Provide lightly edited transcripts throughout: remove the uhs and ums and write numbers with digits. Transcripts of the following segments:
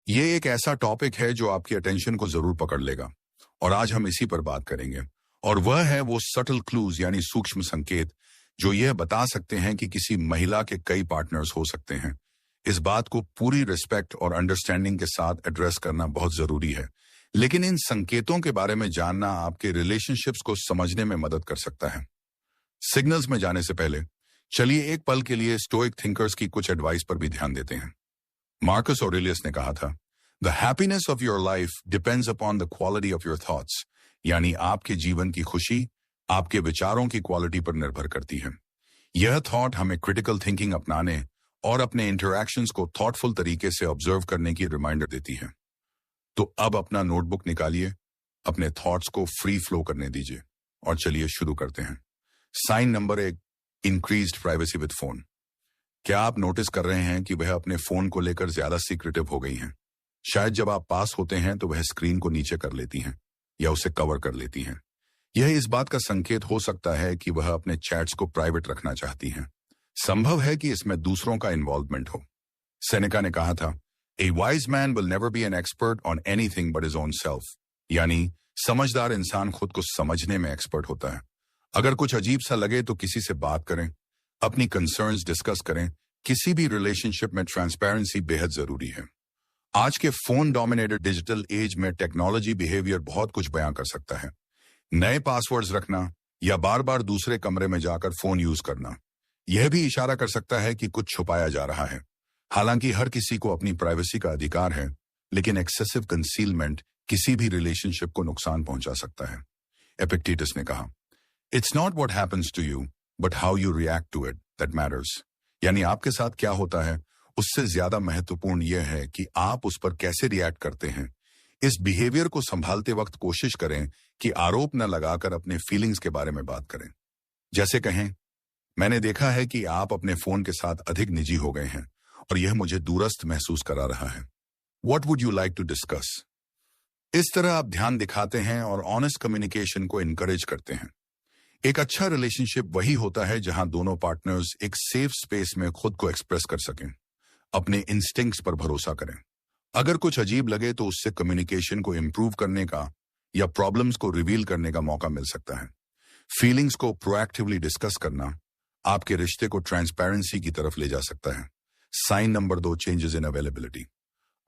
ये एक ऐसा टॉपिक है जो आपकी अटेंशन को जरूर पकड़ लेगा और आज हम इसी पर बात करेंगे। और वह है वो सटल क्लूज यानी सूक्ष्म संकेत जो यह बता सकते हैं कि किसी महिला के कई पार्टनर्स हो सकते हैं। इस बात को पूरी रिस्पेक्ट और अंडरस्टैंडिंग के साथ एड्रेस करना बहुत जरूरी है, लेकिन इन संकेतों के बारे में जानना आपके रिलेशनशिप्स को समझने में मदद कर सकता है। सिग्नल्स में जाने से पहले चलिए एक पल के लिए स्टोइक थिंकर्स की कुछ एडवाइस पर भी ध्यान देते हैं। मार्कस ऑरेलियस ने कहा था, the happiness of your life depends upon the quality of your thoughts, यानी आपके जीवन की खुशी आपके विचारों की क्वालिटी पर निर्भर करती है। यह थॉट हमें क्रिटिकल थिंकिंग अपनाने और अपने इंटरैक्शंस को थॉटफुल तरीके से ऑब्जर्व करने की रिमाइंडर देती है। तो अब अपना नोटबुक निकालिए, अपने थॉट्स को फ्री फ्लो करने दीजिए और चलिए शुरू करते हैं। Sign number 1, increased privacy with phone. क्या आप नोटिस कर रहे हैं कि वह अपने फोन को लेकर ज्यादा सीक्रेटिव हो गई हैं? शायद जब आप पास होते हैं तो वह स्क्रीन को नीचे कर लेती हैं या उसे कवर कर लेती हैं। यह इस बात का संकेत हो सकता है कि वह अपने चैट्स को प्राइवेट रखना चाहती हैं। संभव है कि इसमें दूसरों का इन्वॉल्वमेंट हो। सेनेका ने कहा था, ए wise man will never be an expert on anything but his own self, यानी समझदार इंसान खुद को समझने में एक्सपर्ट होता है। अगर कुछ अजीब सा लगे तो किसी से बात करें, अपनी कंसर्न्स डिस्कस करें। किसी भी रिलेशनशिप में ट्रांसपेरेंसी बेहद जरूरी है। आज के फोन डोमिनेटेड डिजिटल एज में टेक्नोलॉजी बिहेवियर बहुत कुछ बयां कर सकता है। नए पासवर्ड्स रखना या बार बार दूसरे कमरे में जाकर फोन यूज करना, यह भी इशारा कर सकता है कि कुछ छुपाया जा रहा है। हालांकि हर किसी को अपनी प्राइवेसी का अधिकार है, लेकिन एक्सेसिव कंसीलमेंट किसी भी रिलेशनशिप को नुकसान पहुंचा सकता है। एपिक्टेटस ने कहा, it's not what happens to you but how you react to it that matters, यानी आपके साथ क्या होता है उससे ज्यादा महत्वपूर्ण यह है कि आप उस पर कैसे रिएक्ट करते हैं। इस बिहेवियर को संभालते वक्त कोशिश करें कि आरोप न लगाकर अपने फीलिंग्स के बारे में बात करें। जैसे कहें, मैंने देखा है कि आप अपने फोन के साथ अधिक निजी हो गए हैं और यह मुझे दूरस्थ महसूस करा रहा है। What would you like to discuss? इस तरह आप ध्यान दिखाते हैं और ऑनेस्ट कम्युनिकेशन को इनकरेज करते हैं। एक अच्छा रिलेशनशिप वही होता है जहां दोनों पार्टनर्स एक सेफ स्पेस में खुद को एक्सप्रेस कर सकें, अपने इंस्टिंक्ट्स पर भरोसा करें। अगर कुछ अजीब लगे तो उससे कम्युनिकेशन को इम्प्रूव करने का या प्रॉब्लम्स को रिवील करने का मौका मिल सकता है। फीलिंग्स को प्रोएक्टिवली डिस्कस करना आपके रिश्ते को ट्रांसपेरेंसी की तरफ ले जा सकता है। Sign number 2, changes in availability.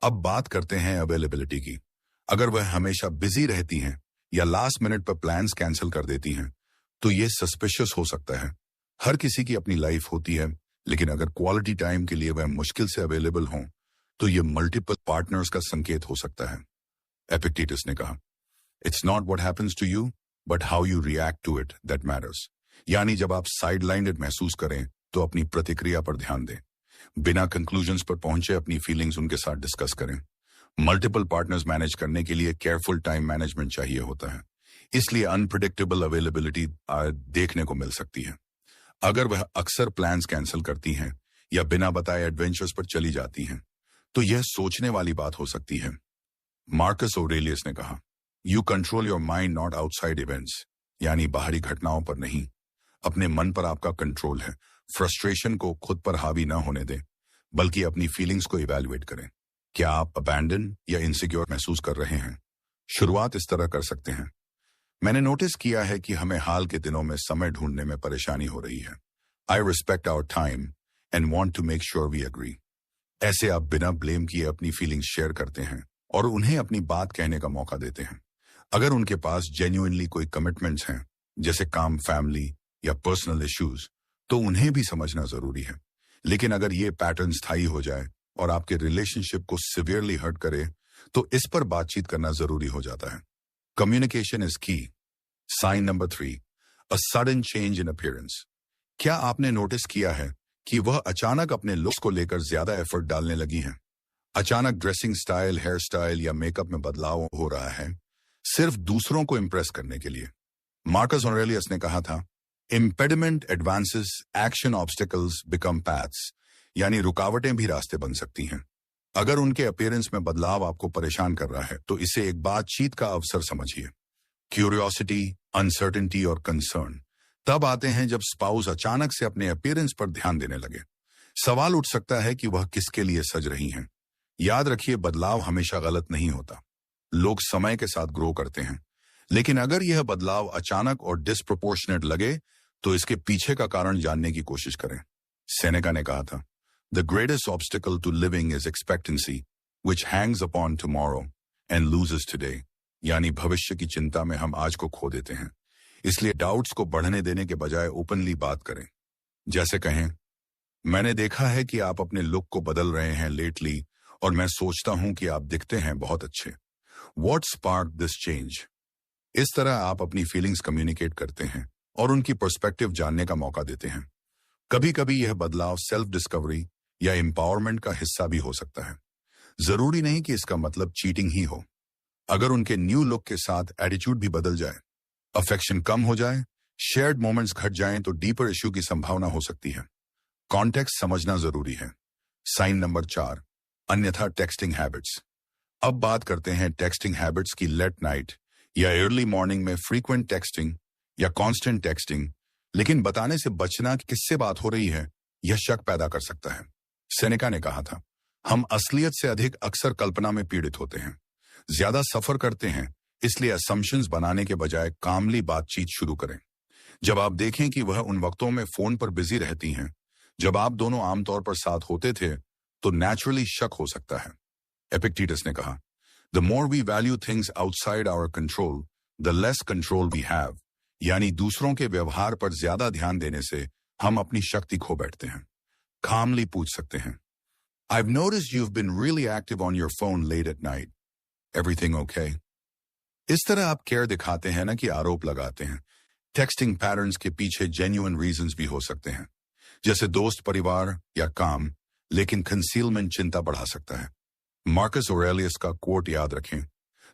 अब बात करते हैं अवेलेबिलिटी की। अगर वह हमेशा बिजी रहती हैं या लास्ट मिनट पर प्लान्स कैंसिल कर देती हैं तो यह सस्पिशियस हो सकता है। हर किसी की अपनी लाइफ होती है, लेकिन अगर क्वालिटी टाइम के लिए वह मुश्किल से अवेलेबल हों तो यह मल्टीपल पार्टनर्स का संकेत हो सकता है। एपिक्टेटस ने कहा, it's not what happens to you but how you react to it that matters, यानी जब आप साइडलाइंड महसूस करें तो अपनी प्रतिक्रिया पर ध्यान दें। बिना कंक्लूजन्स पर पहुंचे अपनी फीलिंग्स उनके साथ डिस्कस करें। मल्टीपल पार्टनर्स मैनेज करने के लिए केयरफुल टाइम मैनेजमेंट चाहिए होता है, इसलिए अनप्रिडिक्टेबल अवेलेबिलिटी देखने को मिल सकती है। अगर वह अक्सर प्लान्स कैंसिल करती हैं या बिना बताए एडवेंचर्स पर चली जाती हैं तो यह सोचने वाली बात हो सकती है। मार्कस ऑरेलियस ने कहा, you control your mind not outside events, यानी बाहरी घटनाओं पर नहीं, अपने मन पर आपका कंट्रोल है। फ्रस्ट्रेशन को खुद पर हावी ना होने दें, बल्कि अपनी फीलिंग्स को इवैल्यूएट करें। क्या आप अबैंडन या इनसिक्योर महसूस कर रहे हैं? शुरुआत इस तरह कर सकते हैं, मैंने नोटिस किया है कि हमें हाल के दिनों में समय ढूंढने में परेशानी हो रही है। I respect our time and want to make sure we agree. ऐसे आप बिना ब्लेम किए अपनी फीलिंग्स शेयर करते हैं और उन्हें अपनी बात कहने का मौका देते हैं। अगर उनके पास जेन्युइनली कोई कमिटमेंट्स हैं, जैसे काम, फैमिली या पर्सनल इश्यूज, तो उन्हें भी समझना जरूरी है। लेकिन अगर ये पैटर्न स्थायी हो जाए और आपके रिलेशनशिप को सिवियरली हर्ट करे तो इस पर बातचीत करना जरूरी हो जाता है। Communication is key. Sign number 3, a sudden change in appearance. क्या आपने नोटिस किया है कि वह अचानक अपने लुक्स को लेकर ज्यादा एफर्ट डालने लगी हैं? अचानक ड्रेसिंग स्टाइल, हेयर स्टाइल या मेकअप में बदलाव हो रहा है, सिर्फ दूसरों को इंप्रेस करने के लिए। मार्कस ऑरेलियस ने कहा था, impediment advances, action obstacles become paths, यानी रुकावटें भी रास्ते बन सकती हैं। अगर उनके अपीयरेंस में बदलाव आपको परेशान कर रहा है तो इसे एक बातचीत का अवसर समझिए। क्यूरियोसिटी, अनसर्टेनिटी और कंसर्न तब आते हैं जब स्पाउस अचानक से अपने अपीयरेंस पर ध्यान देने लगे। सवाल उठ सकता है कि वह किसके लिए सज रही हैं, याद रखिए, बदलाव हमेशा गलत नहीं होता। लोग समय के साथ ग्रो करते हैं, लेकिन अगर यह बदलाव अचानक और डिस्प्रोपोर्शनेट लगे तो इसके पीछे का कारण जानने की कोशिश करें। सेनेका ने कहा था, the greatest obstacle to living is expectancy which hangs upon tomorrow and loses today. यानी भविष्य की चिंता में हम आज को खो देते हैं। इसलिए डाउट्स को बढ़ने देने के बजाय ओपनली बात करें। जैसे कहें, मैंने देखा है कि आप अपने लुक को बदल रहे हैं लेटली, और मैं सोचता हूं कि आप दिखते हैं बहुत अच्छे। What spark this change? इस तरह आप अपनी फीलिंग्स कम्युनिकेट करते हैं और उनकी पर्सपेक्टिव जानने का मौका देते हैं। कभी कभी यह बदलाव सेल्फ डिस्कवरी या एम्पावरमेंट का हिस्सा भी हो सकता है। जरूरी नहीं कि इसका मतलब चीटिंग ही हो। अगर उनके न्यू लुक के साथ एटीट्यूड भी बदल जाए, अफेक्शन कम हो जाए, शेयर्ड मोमेंट्स घट जाएं, तो डीपर इश्यू की संभावना हो सकती है। कॉन्टेक्स्ट समझना जरूरी है। साइन नंबर 4, अन्यथा टेक्सटिंग हैबिट्स। अब बात करते हैं टेक्सटिंग हैबिट्स की। लेट नाइट या अर्ली मॉर्निंग में फ्रीक्वेंट टेक्सटिंग या कांस्टेंट टेक्सटिंग, लेकिन बताने से बचना कि किससे बात हो रही है, यह शक पैदा कर सकता है। सेनेका ने कहा था, हम असलियत से अधिक अक्सर कल्पना में पीड़ित होते हैं। ज्यादा सफर करते हैं, इसलिए असम्पशंस बनाने के बजाय कामली बातचीत शुरू करें। जब आप देखें कि वह उन वक्तों में फोन पर बिजी रहती हैं जब आप दोनों आमतौर पर साथ होते थे, तो नेचुरली शक हो सकता है। एपिक्टेटस ने कहा, the more we value things outside our control, the less control we have. यानी दूसरों के व्यवहार पर ज्यादा ध्यान देने से हम अपनी शक्ति खो बैठते हैं। कामली पूछ सकते हैं, I've noticed you've been really active on your phone late at night. Everything okay? इस तरह आप केयर दिखाते हैं ना कि आरोप लगाते हैं। टेक्सटिंग पैटर्न्स के पीछे जेन्युइन रीजंस भी हो सकते हैं, जैसे दोस्त, परिवार या काम, लेकिन कंसीलमेंट चिंता बढ़ा सकता है। मार्कस ऑरेलियस का कोट याद रखें,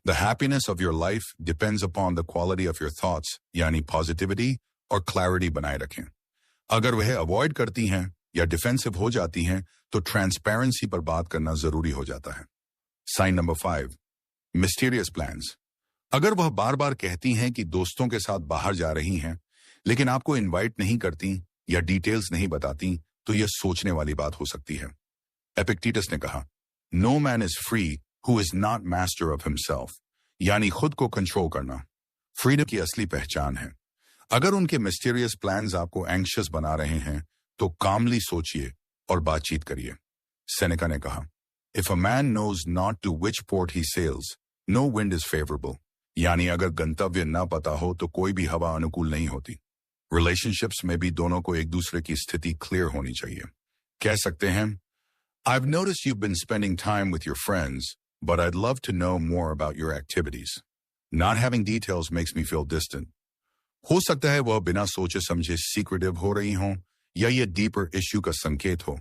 the happiness of your life depends upon the quality of your thoughts, यानी पॉजिटिविटी और क्लैरिटी बनाए रखें। अगर वह अवॉइड करती हैं या डिफेंसिव हो जाती हैं, तो ट्रांसपेरेंसी पर बात करना जरूरी हो जाता है। Sign number 5, mysterious plans. अगर वह बार बार कहती हैं कि दोस्तों के साथ बाहर जा रही हैं, लेकिन आपको इनवाइट नहीं करती या डिटेल्स नहीं बताती, तो यह सोचने वाली बात हो सकती है। एपिक्टेटस ने कहा, no man is free who is not master of himself. यानी खुद को कंट्रोल करना फ्रीडम की असली पहचान है। अगर उनके मिस्टीरियस प्लान्स आपको एंग्शियस बना रहे हैं, तो कामली सोचिए और बातचीत करिए। सेनेका ने कहा, if a man knows not to which port he sails, no wind is favourable. यानी अगर गंतव्य न पता हो तो कोई भी हवा अनुकूल नहीं होती। रिलेशनशिप्स में भी दोनों को एक दूसरे की स्थिति क्लियर होनी चाहिए। कह सकते हैं, I've noticed you've been spending time with your friends, but I'd love to know more about your activities. Not having details makes me feel distant. हो सकता है वह बिना सोचे समझे सीक्रेटिव हो रही हों, या ये डीपर इश्यू का संकेत हो।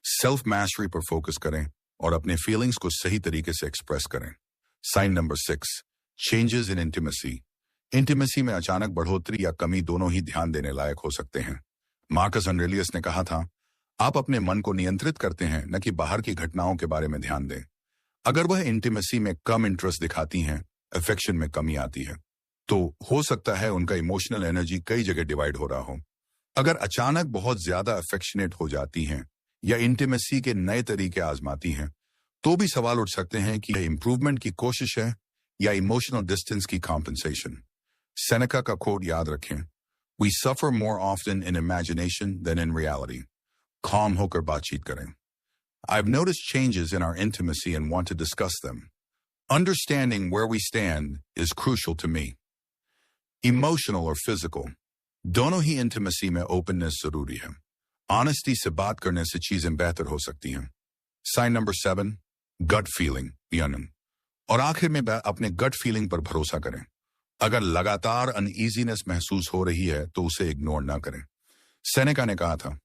सेल्फ मैस्टरी पर फोकस करें और अपने फीलिंग्स को सही तरीके से एक्सप्रेस करें। Sign number 6, changes in intimacy. Intimacy में अचानक बढ़ोतरी या कमी दोनों ही ध्यान देने लायक हो सकते हैं। मार्कस ऑरेलियस ने कहा था, आप अपने मन को नियंत्रित करते हैं, न कि बाहर की घटनाओं के बारे में ध्यान दें। अगर वह इंटीमेसी में कम इंटरेस्ट दिखाती हैं, अफेक्शन में कमी आती है, तो हो सकता है उनका इमोशनल एनर्जी कई जगह डिवाइड हो रहा हो। अगर अचानक बहुत ज्यादा अफेक्शनेट हो जाती हैं या इंटीमेसी के नए तरीके आजमाती हैं, तो भी सवाल उठ सकते हैं कि यह इंप्रूवमेंट की कोशिश है या इमोशनल डिस्टेंस की कॉम्पेंसेशन। सेनेका का कोट याद रखें, we suffer more often in imagination than in reality. calm होकर बातचीत करें। I've noticed changes in our intimacy and want to discuss them. Understanding where we stand is crucial to me. Emotional or physical, दोनों ही intimacy में openness जरूरी है। Honesty से बात करने से चीजें बेहतर हो सकती हैं। Sign number 7, gut feeling, Yanam. और आखिर में अपने gut feeling पर भरोसा करें। अगर लगातार uneasiness महसूस हो रही है, तो उसे इग्नोर ना करें। सेनेका ने कहा था,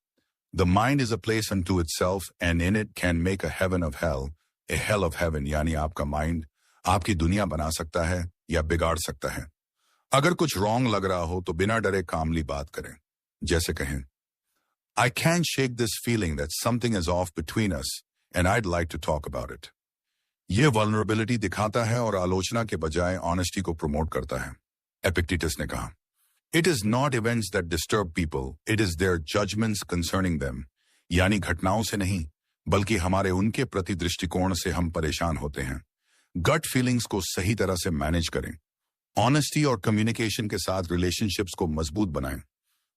The mind is a place unto itself and in it can make a heaven of hell, a hell of heaven। यानी आपका माइंड आपकी दुनिया बना सकता है या बिगाड़ सकता है। अगर कुछ रॉन्ग लग रहा हो तो बिना डरे कामली बात करें। जैसे कहें, I can't shake this feeling that something is off between us and I'd like to talk about it। यह vulnerability दिखाता है और आलोचना के बजाय ऑनेस्टी को प्रमोट करता है। एपिक्टेटस ने कहा, It is not events that disturb people, it is their judgments concerning them। यानी घटनाओं से नहीं, बल्कि हमारे उनके प्रति दृष्टिकोण से हम परेशान होते हैं। गट फीलिंग्स को सही तरह से मैनेज करें। ऑनेस्टी और कम्युनिकेशन के साथ रिलेशनशिप्स को मजबूत बनाएं।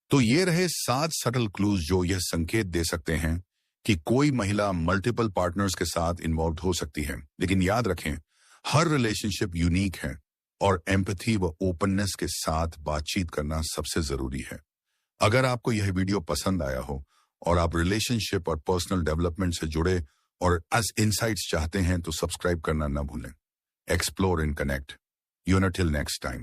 तो ये रहे 7 सटल क्लूज जो यह संकेत दे सकते हैं कि कोई महिला मल्टीपल पार्टनर्स के साथ इन्वॉल्व हो सकती है। लेकिन याद रखें, हर रिलेशनशिप यूनिक है और एम्पैथी व ओपननेस के साथ बातचीत करना सबसे जरूरी है। अगर आपको यह वीडियो पसंद आया हो और आप रिलेशनशिप और पर्सनल डेवलपमेंट से जुड़े और एज इनसाइट्स चाहते हैं तो सब्सक्राइब करना न भूलें। Explore and connect. Till next time.